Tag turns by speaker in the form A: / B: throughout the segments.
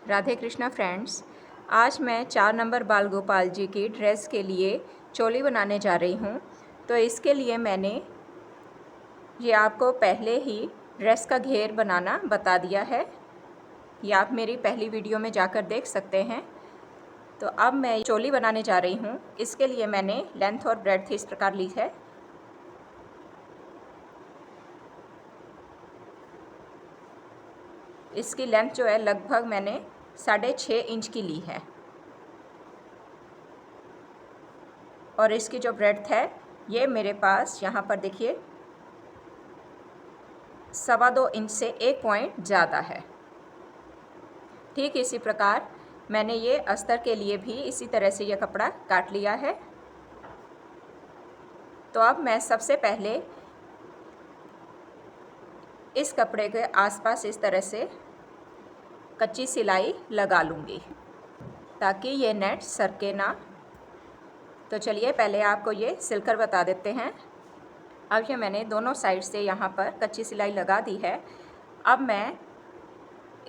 A: Radhe Krishna friends, आज मैं 4 number बाल गोपाल जी की ड्रेस के लिए चोली बनाने जा रही हूँ। तो इसके लिए मैंने ये आपको पहले ही ड्रेस का घेर बनाना बता दिया है। ये आप मेरी पहली वीडियो में जाकर देख सकते हैं। तो अब मैं चोली बनाने जा रही हूँ। इसके लिए मैंने लेंथ और ब्रेड्थ इस प्रकार ली है। इसकी लेंथ जो है लगभग मैंने 6.5 इंच की ली है और इसकी जो ब्रेड्थ है ये मेरे पास यहाँ पर देखिए 2.25 इंच से 1 पॉइंट ज़्यादा है। ठीक इसी प्रकार मैंने ये अस्तर के लिए भी इसी तरह से ये कपड़ा काट लिया है। तो अब मैं सबसे पहले इस कपड़े के आसपास इस तरह से कच्ची सिलाई लगा लूँगी ताकि ये नेट सरके ना। तो चलिए पहले आपको ये सिलकर बता देते हैं। अब ये मैंने दोनों साइड से यहाँ पर कच्ची सिलाई लगा दी है। अब मैं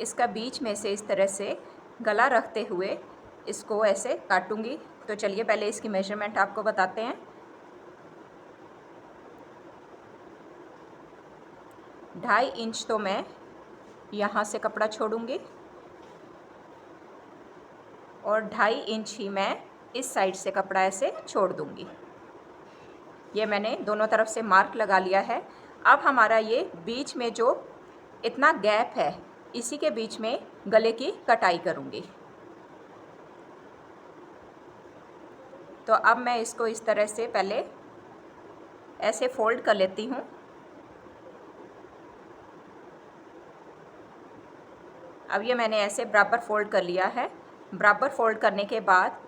A: इसका बीच में से इस तरह से गला रखते हुए इसको ऐसे काटूंगी। तो चलिए पहले इसकी मेजरमेंट आपको बताते हैं। 2.5 इंच तो मैं यहाँ से कपड़ा छोड़ूंगी और 2.5 इंच ही मैं इस साइड से कपड़ा ऐसे छोड़ दूंगी। ये मैंने दोनों तरफ से मार्क लगा लिया है। अब हमारा ये बीच में जो इतना गैप है इसी के बीच में गले की कटाई करूंगी। तो अब मैं इसको इस तरह से पहले ऐसे फोल्ड कर लेती हूँ। अब ये मैंने ऐसे बराबर फोल्ड कर लिया है। बराबर फोल्ड करने के बाद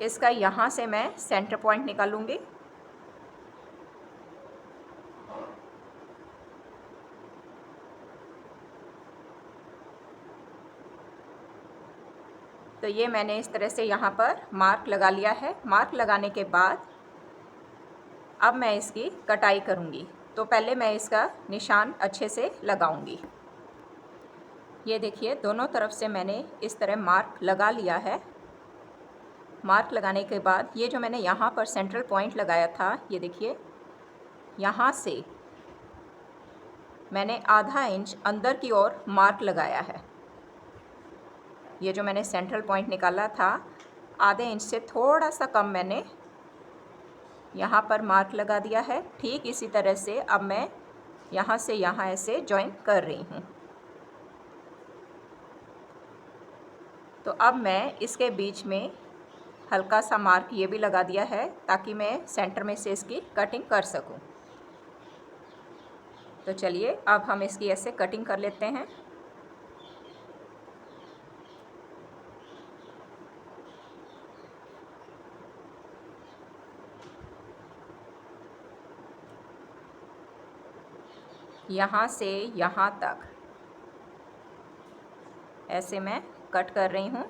A: इसका यहाँ से मैं सेंटर पॉइंट निकालूंगी। तो ये मैंने इस तरह से यहाँ पर मार्क लगा लिया है। मार्क लगाने के बाद अब मैं इसकी कटाई करूँगी। तो पहले मैं इसका निशान अच्छे से लगाऊंगी। ये देखिए दोनों तरफ से मैंने इस तरह मार्क लगा लिया है। मार्क लगाने के बाद ये जो मैंने यहाँ पर सेंट्रल पॉइंट लगाया था, ये देखिए यहाँ से मैंने ½ इंच अंदर की ओर मार्क लगाया है। ये जो मैंने सेंट्रल पॉइंट निकाला था ½ इंच से थोड़ा सा कम मैंने यहाँ पर मार्क लगा दिया है। ठीक इसी तरह से अब मैं यहाँ से यहाँ ऐसे जॉइन कर रही हूँ। तो अब मैं इसके बीच में हल्का सा मार्क ये भी लगा दिया है ताकि मैं सेंटर में से इसकी कटिंग कर सकूं। तो चलिए अब हम इसकी ऐसे कटिंग कर लेते हैं। यहाँ से यहाँ तक ऐसे मैं कट कर रही हूँ।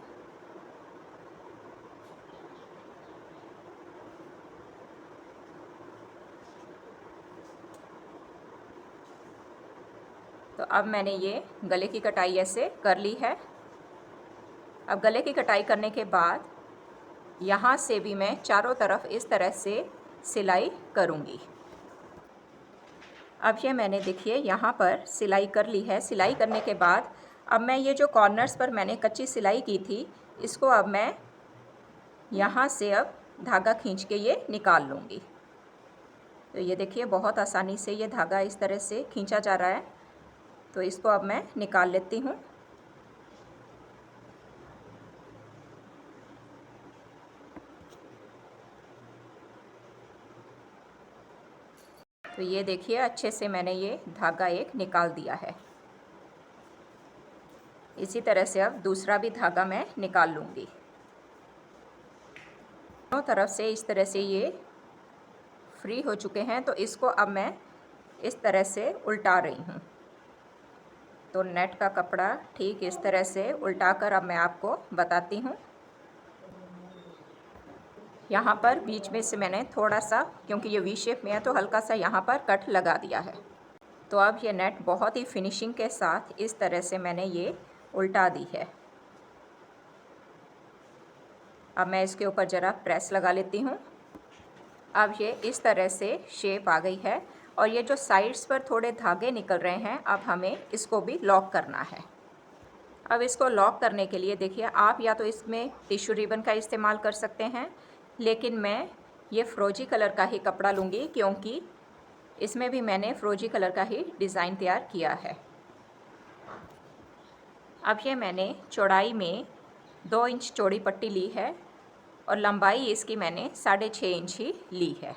A: तो अब मैंने ये गले की कटाई ऐसे कर ली है। अब गले की कटाई करने के बाद यहाँ से भी मैं चारों तरफ इस तरह से सिलाई करूँगी। अब ये मैंने देखिए यहाँ पर सिलाई कर ली है। सिलाई करने के बाद अब मैं ये जो कॉर्नर्स पर मैंने कच्ची सिलाई की थी इसको अब मैं यहाँ से अब धागा खींच के ये निकाल लूँगी। तो ये देखिए बहुत आसानी से ये धागा इस तरह से खींचा जा रहा है। तो इसको अब मैं निकाल लेती हूँ। तो ये देखिए अच्छे से मैंने ये धागा एक निकाल दिया है। इसी तरह से अब दूसरा भी धागा मैं निकाल लूँगी। दोनों तरफ से इस तरह से ये फ्री हो चुके हैं। तो इसको अब मैं इस तरह से उल्टा रही हूँ। तो नेट का कपड़ा ठीक इस तरह से उल्टा कर अब मैं आपको बताती हूँ। यहाँ पर बीच में से मैंने थोड़ा सा, क्योंकि ये वी शेप में है तो हल्का सा यहाँ पर कट लगा दिया है। तो अब ये नेट बहुत ही फिनिशिंग के साथ इस तरह से मैंने ये उल्टा दी है। अब मैं इसके ऊपर ज़रा प्रेस लगा लेती हूँ। अब ये इस तरह से शेप आ गई है और ये जो साइड्स पर थोड़े धागे निकल रहे हैं, अब हमें इसको भी लॉक करना है। अब इसको लॉक करने के लिए देखिए, आप या तो इसमें टिश्यू रिबन का इस्तेमाल कर सकते हैं, लेकिन मैं ये फ़िरोजी कलर का ही कपड़ा लूँगी क्योंकि इसमें भी मैंने फ़िरोजी कलर का ही डिज़ाइन तैयार किया है। अब ये मैंने चौड़ाई में 2 इंच चौड़ी पट्टी ली है और लंबाई इसकी मैंने 6.5 इंच ही ली है।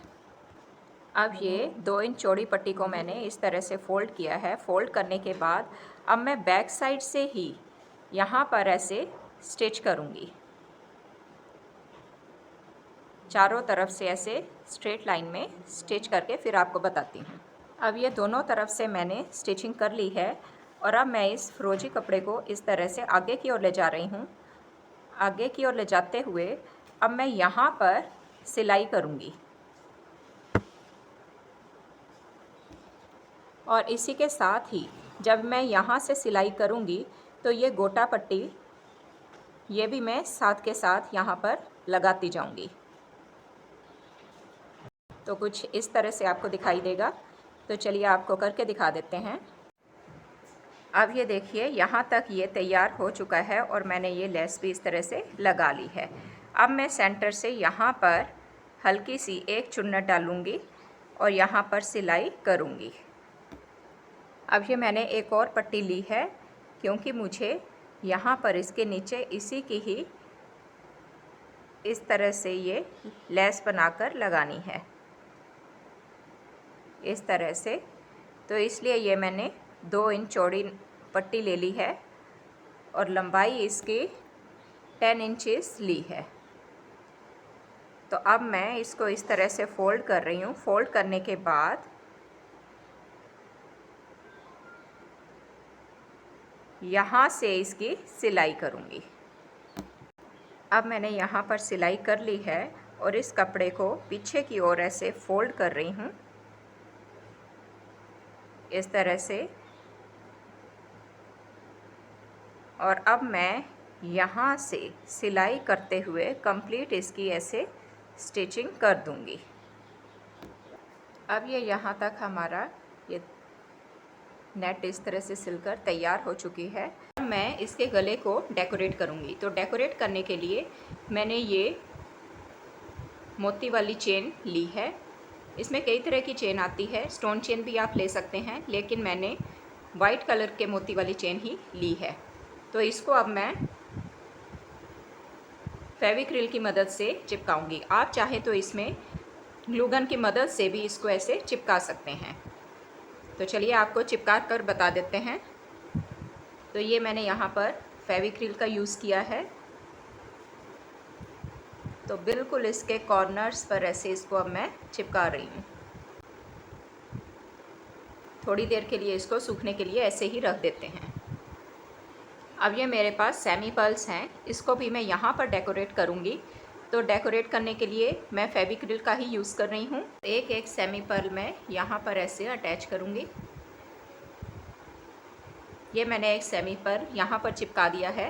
A: अब ये 2 इंच चौड़ी पट्टी को मैंने इस तरह से फ़ोल्ड किया है। फ़ोल्ड करने के बाद अब मैं बैक साइड से ही यहाँ पर ऐसे स्टिच करूँगी, चारों तरफ से ऐसे स्ट्रेट लाइन में स्टिच करके फिर आपको बताती हूँ। अब ये दोनों तरफ से मैंने स्टिचिंग कर ली है और अब मैं इस फ़िरोजी कपड़े को इस तरह से आगे की ओर ले जा रही हूँ। आगे की ओर ले जाते हुए अब मैं यहाँ पर सिलाई करूँगी और इसी के साथ ही जब मैं यहाँ से सिलाई करूँगी तो ये गोटा पट्टी ये भी मैं साथ के साथ यहाँ पर लगाती जाऊँगी। तो कुछ इस तरह से आपको दिखाई देगा। तो चलिए आपको करके दिखा देते हैं। अब ये देखिए, यहाँ तक ये तैयार हो चुका है और मैंने ये लेस भी इस तरह से लगा ली है। अब मैं सेंटर से यहाँ पर हल्की सी एक चुन्नट डालूँगी और यहाँ पर सिलाई करूँगी। अब ये मैंने एक और पट्टी ली है क्योंकि मुझे यहाँ पर इसके नीचे इसी की ही इस तरह से ये लेस बनाकर लगानी है, इस तरह से। तो इसलिए ये मैंने 2 इंच चौड़ी पट्टी ले ली है और लंबाई इसकी 10 इंचेस ली है। तो अब मैं इसको इस तरह से फ़ोल्ड कर रही हूँ। फ़ोल्ड करने के बाद यहाँ से इसकी सिलाई करूँगी। अब मैंने यहाँ पर सिलाई कर ली है और इस कपड़े को पीछे की ओर ऐसे फ़ोल्ड कर रही हूँ, इस तरह से। और अब मैं यहाँ से सिलाई करते हुए कंप्लीट इसकी ऐसे स्टिचिंग कर दूँगी। अब ये यहाँ तक हमारा ये नेट इस तरह से सिलकर तैयार हो चुकी है। अब मैं इसके गले को डेकोरेट करूँगी। तो डेकोरेट करने के लिए मैंने ये मोती वाली चेन ली है। इसमें कई तरह की चेन आती है, स्टोन चेन भी आप ले सकते हैं, लेकिन मैंने वाइट कलर के मोती वाली चेन ही ली है। तो इसको अब मैं फेविक्रिल की मदद से चिपकाऊंगी। आप चाहे तो इसमें ग्लू गन की मदद से भी इसको ऐसे चिपका सकते हैं। तो चलिए आपको चिपका कर बता देते हैं। तो ये मैंने यहाँ पर फेविक्रिल का यूज़ किया है। तो बिल्कुल इसके कॉर्नर्स पर ऐसे इसको अब मैं चिपका रही हूँ। थोड़ी देर के लिए इसको सूखने के लिए ऐसे ही रख देते हैं। अब ये मेरे पास सेमी पर्ल्स हैं, इसको भी मैं यहाँ पर डेकोरेट करूँगी। तो डेकोरेट करने के लिए मैं फेविक्रिल का ही यूज़ कर रही हूँ। एक एक सेमी पर्ल मैं यहाँ पर ऐसे अटैच करूँगी। ये मैंने एक सेमी पर्ल यहाँ पर चिपका दिया है।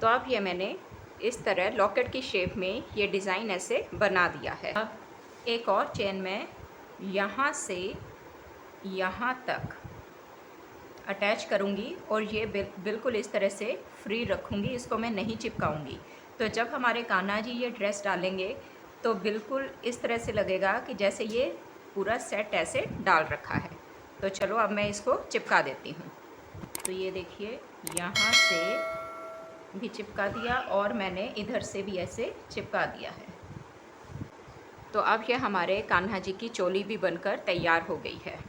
A: तो अब ये मैंने इस तरह लॉकेट की शेप में ये डिज़ाइन ऐसे बना दिया है। अब एक और चेन मैं यहाँ से यहाँ तक अटैच करूँगी और ये बिल्कुल इस तरह से फ्री रखूँगी, इसको मैं नहीं चिपकाऊँगी। तो जब हमारे कान्हा जी ये ड्रेस डालेंगे तो बिल्कुल इस तरह से लगेगा कि जैसे ये पूरा सेट ऐसे डाल रखा है। तो चलो अब मैं इसको चिपका देती हूँ। तो ये देखिए, यहाँ से भी चिपका दिया और मैंने इधर से भी ऐसे चिपका दिया है। तो अब ये हमारे कान्हा जी की चोली भी बनकर तैयार हो गई है।